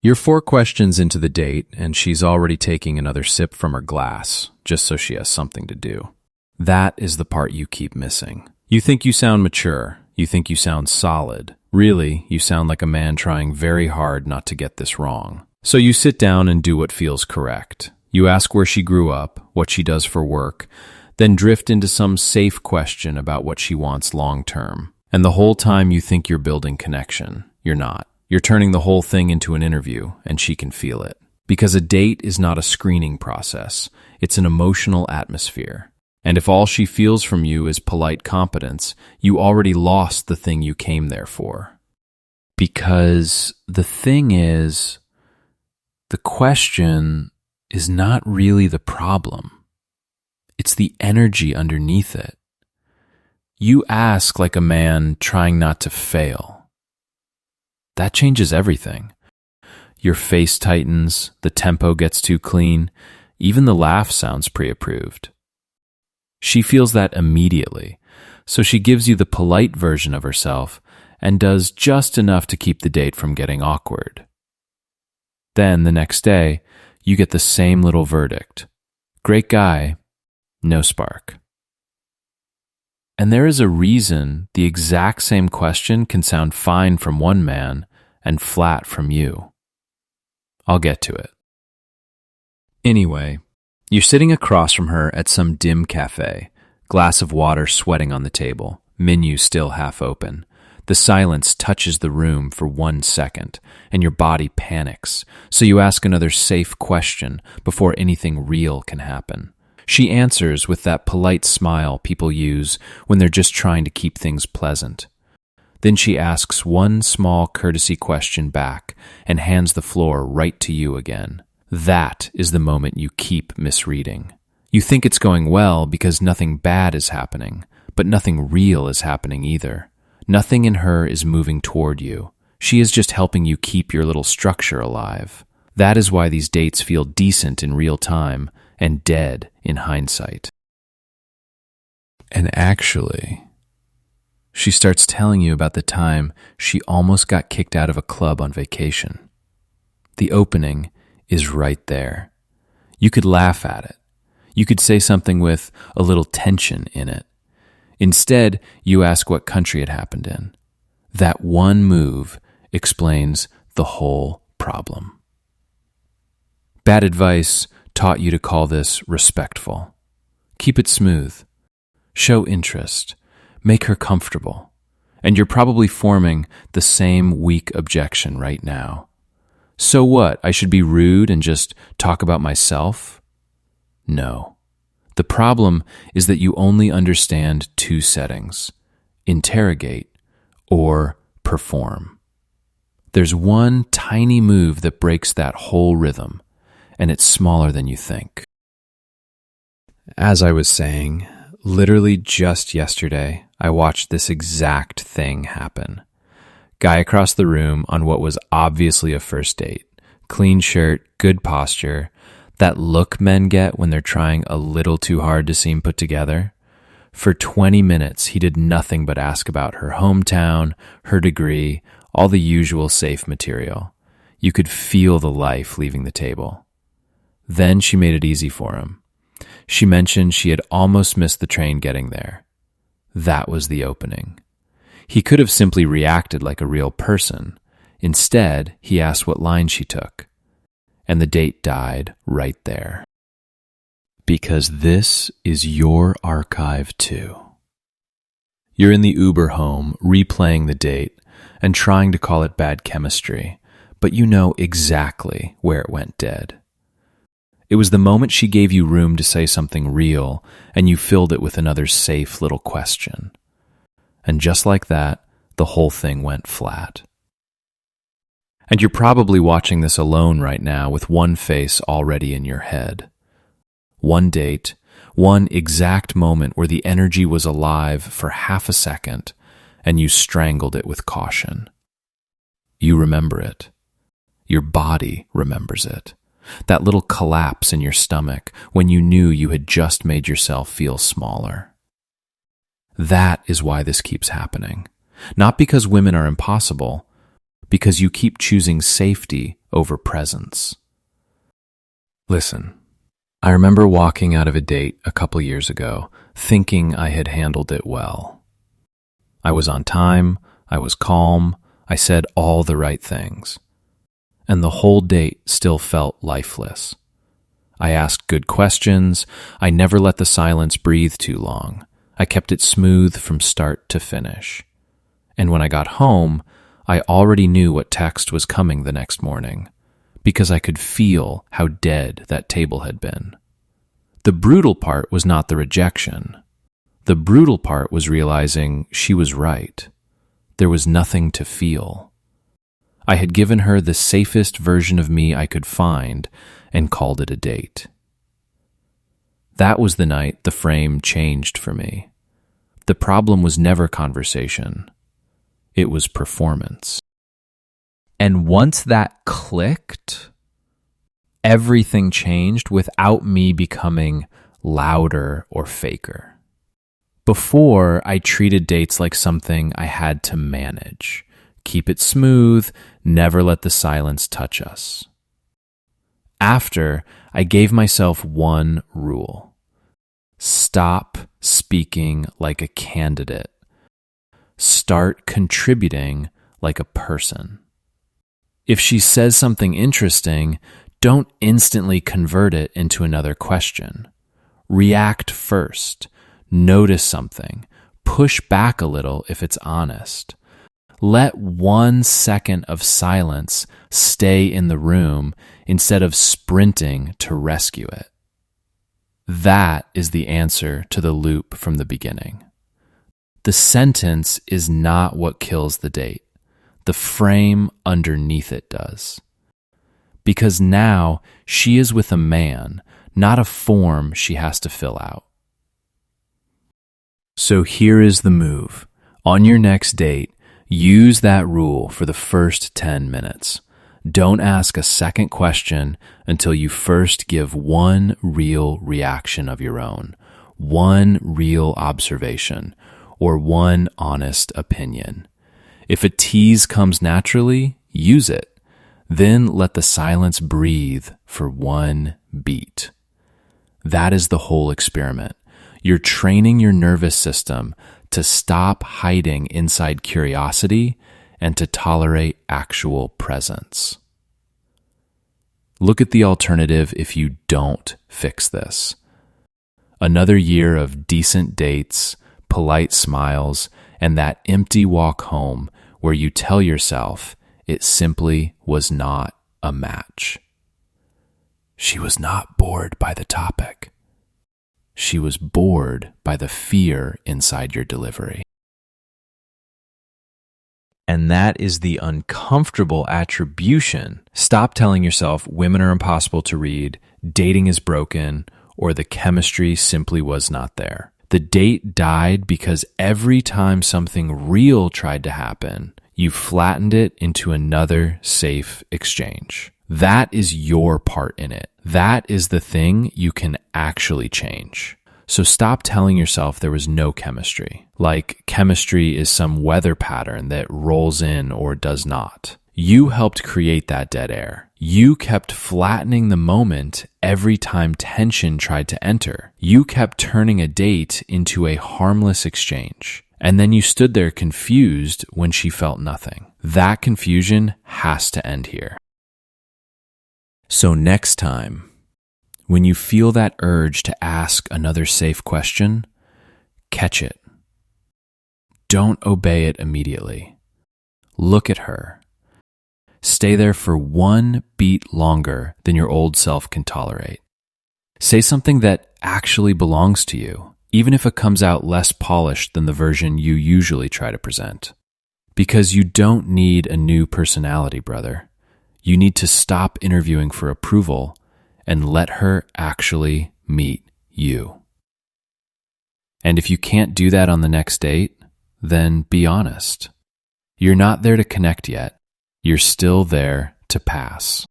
You're 4 questions into the date, and she's already taking another sip from her glass, just so she has something to do. That is the part you keep missing. You think you sound mature. You think you sound solid. Really, you sound like a man trying very hard not to get this wrong. So you sit down and do what feels correct. You ask where she grew up, what she does for work, then drift into some safe question about what she wants long term. And the whole time you think you're building connection. You're not. You're turning the whole thing into an interview, and she can feel it. Because a date is not a screening process. It's an emotional atmosphere. And if all she feels from you is polite competence, you already lost the thing you came there for. Because the thing is, the question is not really the problem. It's the energy underneath it. You ask like a man trying not to fail. That changes everything. Your face tightens, the tempo gets too clean, even the laugh sounds pre-approved. She feels that immediately, so she gives you the polite version of herself and does just enough to keep the date from getting awkward. Then, the next day, you get the same little verdict. Great guy, no spark. And there is a reason the exact same question can sound fine from one man and flat from you. I'll get to it. Anyway, you're sitting across from her at some dim cafe, glass of water sweating on the table, menu still half open. The silence touches the room for 1 second, and your body panics, so you ask another safe question before anything real can happen. She answers with that polite smile people use when they're just trying to keep things pleasant. Then she asks one small courtesy question back and hands the floor right to you again. That is the moment you keep misreading. You think it's going well because nothing bad is happening, but nothing real is happening either. Nothing in her is moving toward you. She is just helping you keep your little structure alive. That is why these dates feel decent in real time and dead in hindsight. And actually, she starts telling you about the time she almost got kicked out of a club on vacation. The opening is right there. You could laugh at it. You could say something with a little tension in it. Instead, you ask what country it happened in. That one move explains the whole problem. Bad advice taught you to call this respectful. Keep it smooth. Show interest. Make her comfortable. And you're probably forming the same weak objection right now. So what? I should be rude and just talk about myself? No. The problem is that you only understand 2 settings: interrogate or perform. There's one tiny move that breaks that whole rhythm, and it's smaller than you think. As I was saying, literally just yesterday, I watched this exact thing happen. Guy across the room on what was obviously a first date. Clean shirt, good posture, that look men get when they're trying a little too hard to seem put together. For 20 minutes, he did nothing but ask about her hometown, her degree, all the usual safe material. You could feel the life leaving the table. Then she made it easy for him. She mentioned she had almost missed the train getting there. That was the opening. He could have simply reacted like a real person. Instead, he asked what line she took. And the date died right there. Because this is your archive too. You're in the Uber home, replaying the date, and trying to call it bad chemistry, but you know exactly where it went dead. It was the moment she gave you room to say something real, and you filled it with another safe little question. And just like that, the whole thing went flat. And you're probably watching this alone right now with one face already in your head. One date, one exact moment where the energy was alive for half a second, and you strangled it with caution. You remember it. Your body remembers it. That little collapse in your stomach when you knew you had just made yourself feel smaller. That is why this keeps happening. Not because women are impossible, because you keep choosing safety over presence. Listen, I remember walking out of a date a couple years ago, thinking I had handled it well. I was on time, I was calm, I said all the right things. And the whole date still felt lifeless. I asked good questions, I never let the silence breathe too long. I kept it smooth from start to finish. And when I got home, I already knew what text was coming the next morning, because I could feel how dead that table had been. The brutal part was not the rejection. The brutal part was realizing she was right. There was nothing to feel. I had given her the safest version of me I could find and called it a date. That was the night the frame changed for me. The problem was never conversation. It was performance. And once that clicked, everything changed without me becoming louder or faker. Before, I treated dates like something I had to manage. Keep it smooth, never let the silence touch us. After, I gave myself one rule. Stop speaking like a candidate. Start contributing like a person. If she says something interesting, don't instantly convert it into another question. React first. Notice something. Push back a little if it's honest. Let 1 second of silence stay in the room instead of sprinting to rescue it. That is the answer to the loop from the beginning. The sentence is not what kills the date. The frame underneath it does. Because now she is with a man, not a form she has to fill out. So here is the move. On your next date, use that rule for the first 10 minutes. Don't ask a second question until you first give one real reaction of your own, one real observation, or one honest opinion. If a tease comes naturally, use it. Then let the silence breathe for one beat. That is the whole experiment. You're training your nervous system to stop hiding inside curiosity and to tolerate actual presence. Look at the alternative if you don't fix this. Another year of decent dates, polite smiles, and that empty walk home where you tell yourself it simply was not a match. She was not bored by the topic. She was bored by the fear inside your delivery. And that is the uncomfortable attribution. Stop telling yourself women are impossible to read, dating is broken, or the chemistry simply was not there. The date died because every time something real tried to happen, you flattened it into another safe exchange. That is your part in it. That is the thing you can actually change. So stop telling yourself there was no chemistry, like chemistry is some weather pattern that rolls in or does not. You helped create that dead air. You kept flattening the moment every time tension tried to enter. You kept turning a date into a harmless exchange. And then you stood there confused when she felt nothing. That confusion has to end here. So next time, when you feel that urge to ask another safe question, catch it. Don't obey it immediately. Look at her. Stay there for one beat longer than your old self can tolerate. Say something that actually belongs to you, even if it comes out less polished than the version you usually try to present. Because you don't need a new personality, brother. You need to stop interviewing for approval and let her actually meet you. And if you can't do that on the next date, then be honest. You're not there to connect yet. You're still there to pass.